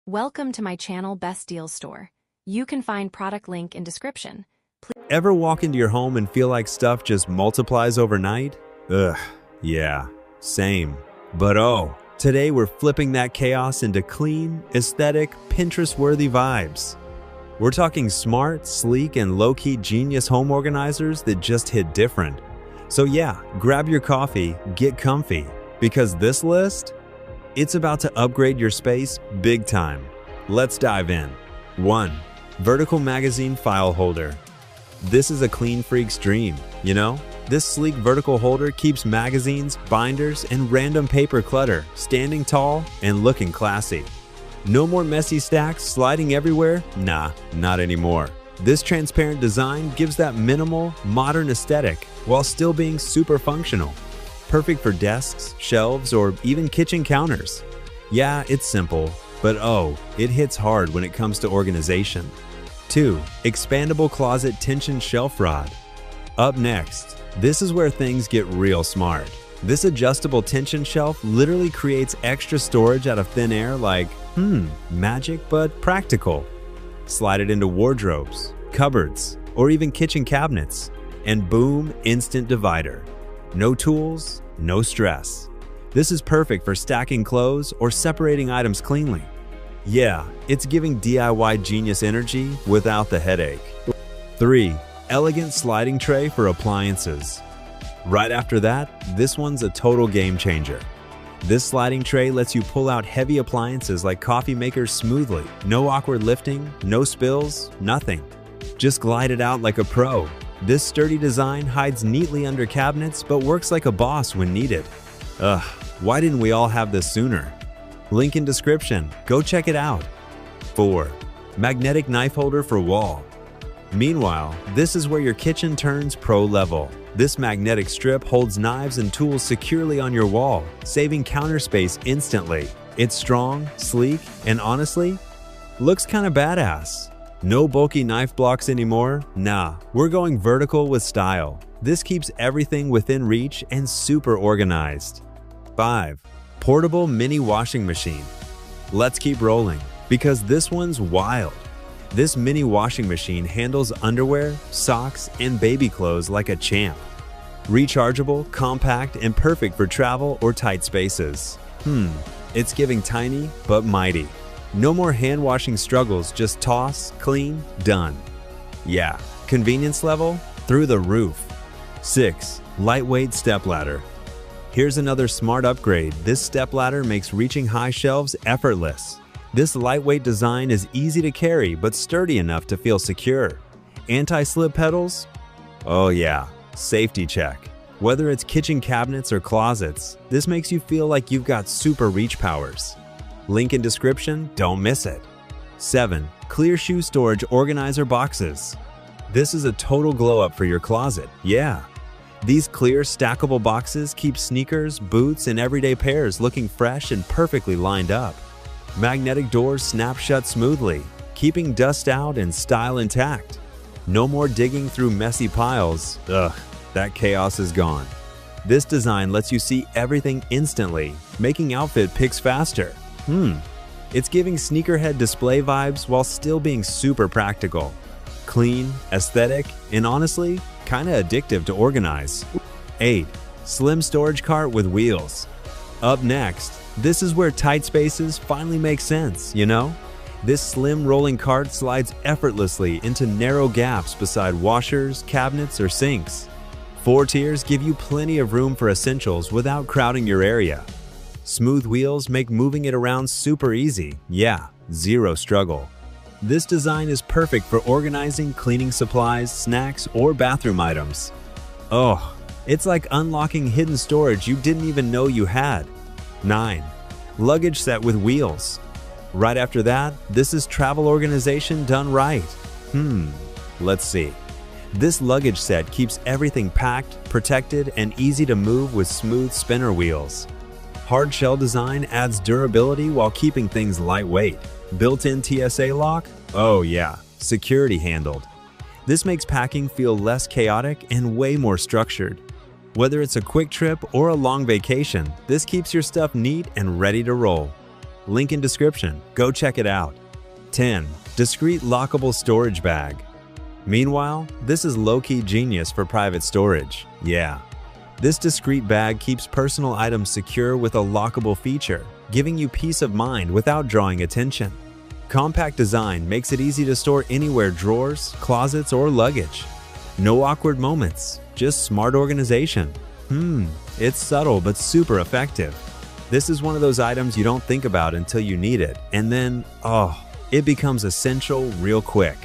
Welcome to my channel Best Deals Store. You can find product link in description. Ever walk into your home and feel like stuff just multiplies overnight? Ugh, yeah, same. But oh, today we're flipping that chaos into clean, aesthetic, Pinterest-worthy vibes. We're talking smart, sleek, and low-key genius home organizers that just hit different. So yeah, grab your coffee, get comfy, because this list, it's about to upgrade your space big time. Let's dive in. 1. Vertical magazine file holder. This is a clean freak's dream, you know? This sleek vertical holder keeps magazines, binders, and random paper clutter standing tall and looking classy. No more messy stacks sliding everywhere? Nah, not anymore. This transparent design gives that minimal, modern aesthetic while still being super functional. Perfect for desks, shelves, or even kitchen counters. Yeah, it's simple, but oh, it hits hard when it comes to organization. 2. Expandable closet tension shelf rod. Up next, this is where things get real smart. This adjustable tension shelf literally creates extra storage out of thin air like, magic but practical. Slide it into wardrobes, cupboards, or even kitchen cabinets, and boom, instant divider. No tools, no stress. This is perfect for stacking clothes or separating items cleanly. Yeah, it's giving DIY genius energy without the headache. 3. Elegant sliding tray for appliances. Right after that, this one's a total game changer. This sliding tray lets you pull out heavy appliances like coffee makers smoothly. No awkward lifting, no spills, nothing. Just glide it out like a pro. This sturdy design hides neatly under cabinets but works like a boss when needed. Ugh, why didn't we all have this sooner? Link in description, go check it out. 4. Magnetic knife holder for wall. Meanwhile, this is where your kitchen turns pro level. This magnetic strip holds knives and tools securely on your wall, saving counter space instantly. It's strong, sleek, and honestly, looks kinda badass. No bulky knife blocks anymore? Nah, we're going vertical with style. This keeps everything within reach and super organized. 5. Portable mini washing machine. Let's keep rolling, because this one's wild. This mini washing machine handles underwear, socks, and baby clothes like a champ. Rechargeable, compact, and perfect for travel or tight spaces. It's giving tiny but mighty. No more hand-washing struggles, just toss, clean, done. Yeah, convenience level through the roof. 6. Lightweight stepladder. Here's another smart upgrade. This stepladder makes reaching high shelves effortless. This lightweight design is easy to carry but sturdy enough to feel secure. Anti-slip pedals? Oh yeah, safety check. Whether it's kitchen cabinets or closets, this makes you feel like you've got super reach powers. Link in description, don't miss it. 7. Clear shoe storage organizer boxes. This is a total glow up for your closet, yeah. These clear stackable boxes keep sneakers, boots, and everyday pairs looking fresh and perfectly lined up. Magnetic doors snap shut smoothly, keeping dust out and style intact. No more digging through messy piles. Ugh, that chaos is gone. This design lets you see everything instantly, making outfit picks faster. It's giving sneakerhead display vibes while still being super practical. Clean, aesthetic, and honestly, kinda addictive to organize. 8. Slim storage cart with wheels. Up next, this is where tight spaces finally make sense, you know? This slim rolling cart slides effortlessly into narrow gaps beside washers, cabinets, or sinks. 4 tiers give you plenty of room for essentials without crowding your area. Smooth wheels make moving it around super easy. Yeah, zero struggle. This design is perfect for organizing cleaning supplies, snacks, or bathroom items. Oh, it's like unlocking hidden storage you didn't even know you had. 9. Luggage set with wheels. Right after that, this is travel organization done right. Let's see. This luggage set keeps everything packed, protected, and easy to move with smooth spinner wheels. Hard shell design adds durability while keeping things lightweight. Built-in TSA lock? Oh yeah, security handled. This makes packing feel less chaotic and way more structured. Whether it's a quick trip or a long vacation, this keeps your stuff neat and ready to roll. Link in description. Go check it out. 10. Discreet lockable storage bag. Meanwhile, this is low-key genius for private storage. Yeah. This discreet bag keeps personal items secure with a lockable feature, giving you peace of mind without drawing attention. Compact design makes it easy to store anywhere: drawers, closets, or luggage. No awkward moments, just smart organization. It's subtle but super effective. This is one of those items you don't think about until you need it, and then, it becomes essential real quick.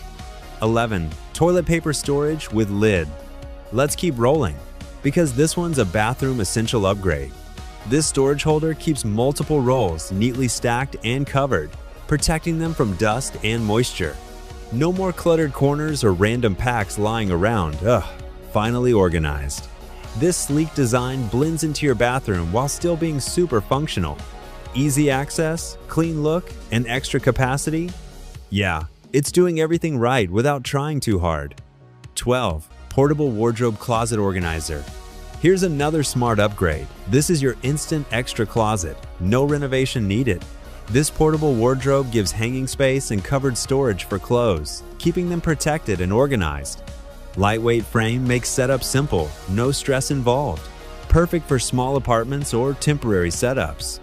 11. Toilet paper storage with lid. Let's keep rolling, because this one's a bathroom essential upgrade. This storage holder keeps multiple rolls neatly stacked and covered, protecting them from dust and moisture. No more cluttered corners or random packs lying around. Finally organized. This sleek design blends into your bathroom while still being super functional. Easy access, clean look, and extra capacity. Yeah, it's doing everything right without trying too hard. 12. Portable wardrobe closet organizer. Here's another smart upgrade. This is your instant extra closet. No renovation needed. This portable wardrobe gives hanging space and covered storage for clothes, keeping them protected and organized. Lightweight frame makes setup simple, no stress involved. Perfect for small apartments or temporary setups.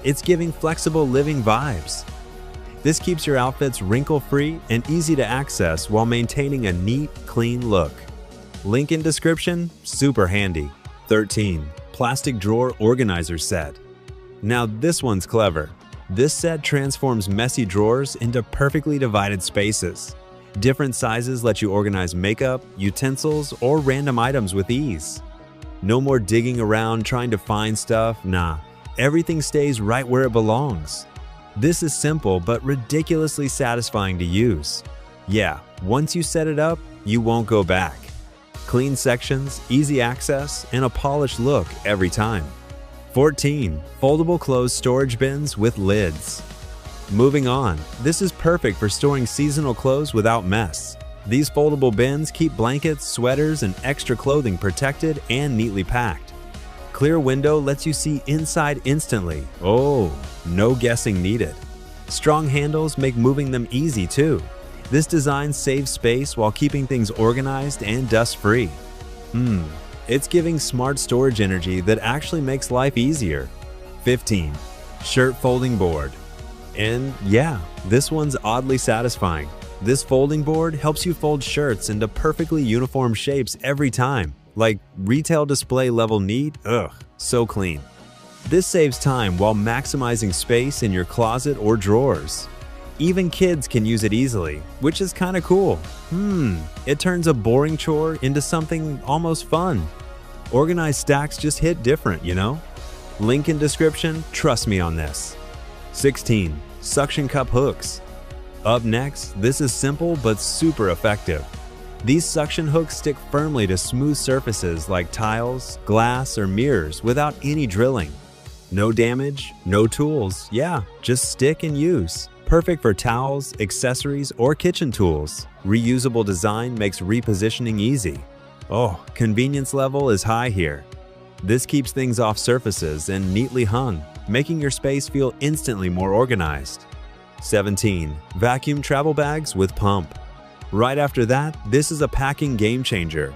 It's giving flexible living vibes. This keeps your outfits wrinkle-free and easy to access while maintaining a neat, clean look. Link in description, super handy. 13. Plastic drawer organizer set. Now this one's clever. This set transforms messy drawers into perfectly divided spaces. Different sizes let you organize makeup, utensils, or random items with ease. No more digging around trying to find stuff. Nah, everything stays right where it belongs. This is simple but ridiculously satisfying to use. Yeah, once you set it up, you won't go back. Clean sections, easy access, and a polished look every time. 14. Foldable clothes storage bins with lids. Moving on, this is perfect for storing seasonal clothes without mess. These foldable bins keep blankets, sweaters, and extra clothing protected and neatly packed. Clear window lets you see inside instantly. No guessing needed. Strong handles make moving them easy too. This design saves space while keeping things organized and dust-free. It's giving smart storage energy that actually makes life easier. 15. Shirt folding board. And yeah, this one's oddly satisfying. This folding board helps you fold shirts into perfectly uniform shapes every time. Like retail display level neat, so clean. This saves time while maximizing space in your closet or drawers. Even kids can use it easily, which is kinda cool. It turns a boring chore into something almost fun. Organized stacks just hit different, you know? Link in description, trust me on this. 16. Suction cup hooks. Up next, this is simple but super effective. These suction hooks stick firmly to smooth surfaces like tiles, glass, or mirrors without any drilling. No damage, no tools, just stick and use. Perfect for towels, accessories, or kitchen tools. Reusable design makes repositioning easy. Convenience level is high here. This keeps things off surfaces and neatly hung, making your space feel instantly more organized. 17. Vacuum travel bags with pump. Right after that, this is a packing game changer.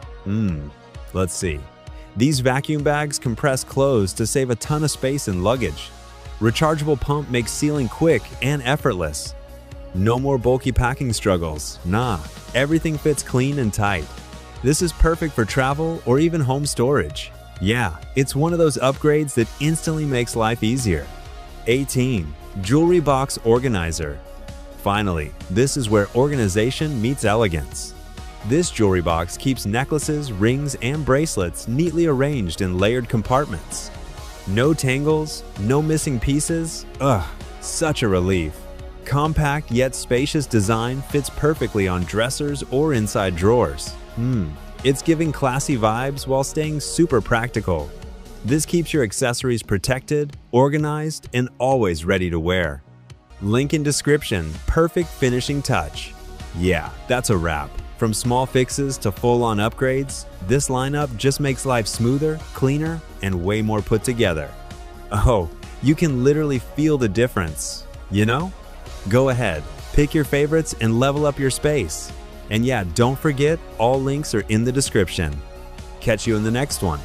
Let's see. These vacuum bags compress clothes to save a ton of space in luggage. Rechargeable pump makes sealing quick and effortless. No more bulky packing struggles. Everything fits clean and tight. This is perfect for travel or even home storage. Yeah, it's one of those upgrades that instantly makes life easier. 18. Jewelry box organizer. Finally, this is where organization meets elegance. This jewelry box keeps necklaces, rings, and bracelets neatly arranged in layered compartments. No tangles, no missing pieces. Such a relief. Compact yet spacious design fits perfectly on dressers or inside drawers. It's giving classy vibes while staying super practical. This keeps your accessories protected, organized, and always ready to wear. Link in description, perfect finishing touch. Yeah, that's a wrap. From small fixes to full-on upgrades, this lineup just makes life smoother, cleaner, and way more put together. You can literally feel the difference, you know? Go ahead, pick your favorites and level up your space. And yeah, don't forget, all links are in the description. Catch you in the next one.